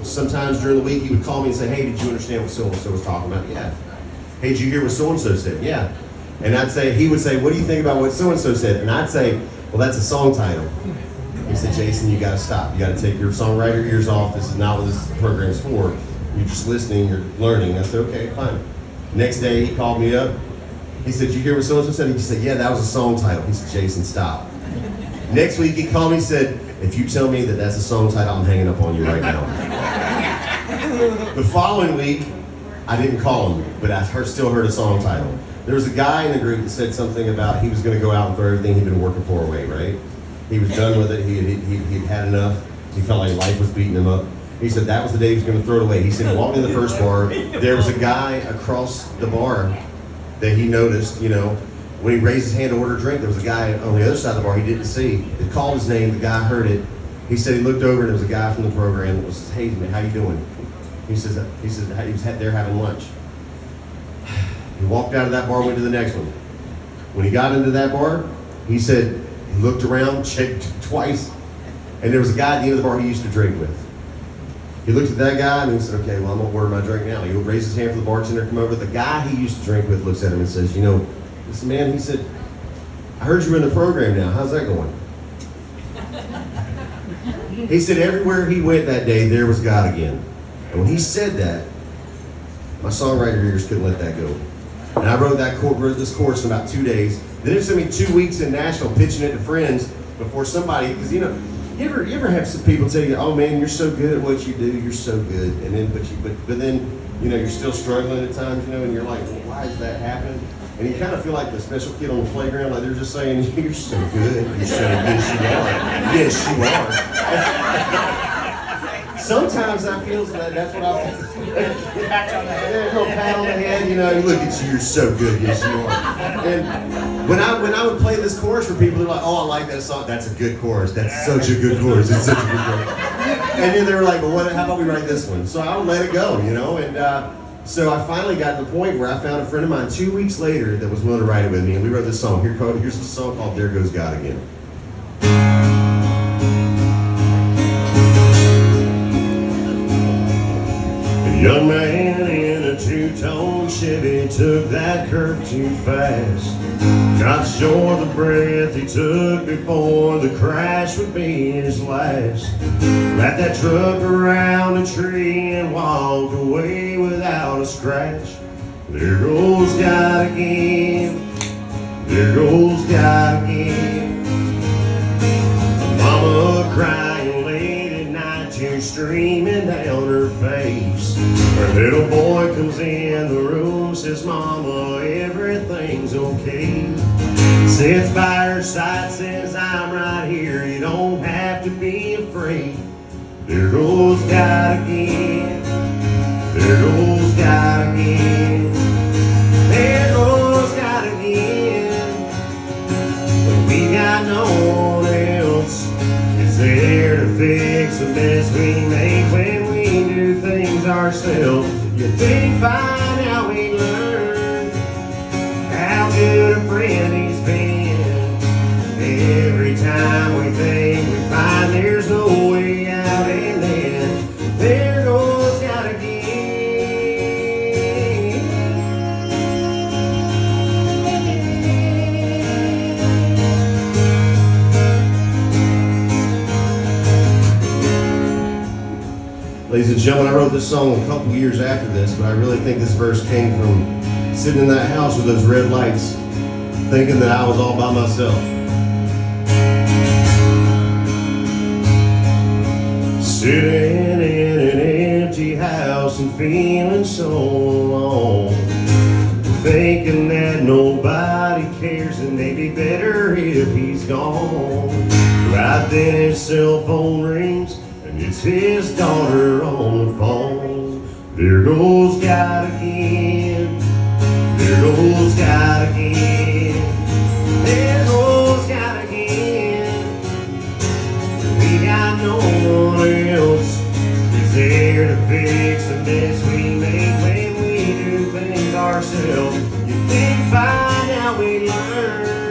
Sometimes during the week he would call me and say, hey, did you understand what so-and-so was talking about? Yeah. Hey, did you hear what so-and-so said? Yeah. And he would say, what do you think about what so-and-so said? And I'd say, well, that's a song title. He said, Jason, you gotta stop. You gotta take your songwriter ears off. This is not what this program's for. You're just listening, you're learning. I said, okay, fine. Next day he called me up. He said, you hear what so-and-so said? He said, yeah, that was a song title. He said, Jason, stop. Next week he called me and said, if you tell me that that's a song title, I'm hanging up on you right now. The following week, I didn't call him, but I still heard a song title. There was a guy in the group that said something about he was going to go out and throw everything he'd been working for away, right? He was done with it. He'd had enough. He felt like life was beating him up. He said that was the day he was going to throw it away. He said he walked in the first bar. There was a guy across the bar that he noticed, when he raised his hand to order a drink, there was a guy on the other side of the bar he didn't see. He called his name, the guy heard it. He said he looked over and there was a guy from the program that was, hey man, how you doing? He said he was there having lunch. He walked out of that bar, went to the next one. When he got into that bar, he said, he looked around, checked twice, and there was a guy at the end of the bar he used to drink with. He looked at that guy and he said, okay, well, I'm gonna order my drink now. He raised his hand for the bartender to come over. The guy he used to drink with looks at him and says, this man, he said, I heard you were in the program now. How's that going? He said everywhere he went that day, there was God again. And when he said that, my songwriter ears couldn't let that go. And I wrote this chorus in about 2 days. Then it took me 2 weeks in Nashville pitching it to friends before somebody, because you ever have some people tell you, oh man, you're so good at what you do, you're so good. And then, but then, you're still struggling at times, and you're like, well, why does that happen? And you kind of feel like the special kid on the playground, like they're just saying, you're so good. You're so good, yes, you are. Sometimes I feel that's what I feel. Pat on the head. A little pat on the head, you look at you, you're so good, yes, you are. And when I would play this chorus for people, they're like, oh, I like that song. That's a good chorus. That's such a good chorus. It's such a good chorus. And then they were like, well, how about we write this one? So I would let it go, and so I finally got to the point where I found a friend of mine 2 weeks later that was willing to write it with me, and we wrote this song. Here's a song called There Goes God Again. A young man in a two-tone Chevy took that curve too fast. Not sure the breath he took before the crash would be his last. Wrapped that truck around a tree and walked away without a scratch. There goes God again. There goes God again. Mama crying late at night, tears streaming down her face. Her little boy comes in the room, says, Mama, everything's okay. Sits by her side, says, I'm right here, you don't have to be afraid. There goes God again. There goes God again. There goes God again. When we got no one else is there to fix the mess we make when we do things ourselves. You think by now we learn how good a friend he's been. Every time we think we find there's no way out, and then there goes God again. Ladies and gentlemen, I wrote this song a couple years after this, but I really think this verse came from sitting in that house with those red lights, thinking that I was all by myself. Sitting in an empty house and feeling so alone, thinking that nobody cares and maybe better if he's gone. Right then his cell phone rings and it's his daughter on the phone. There goes God again. There goes God again. There goes God again. We got no one else is there to fix the mess we make when we do things ourselves. You think by now we learn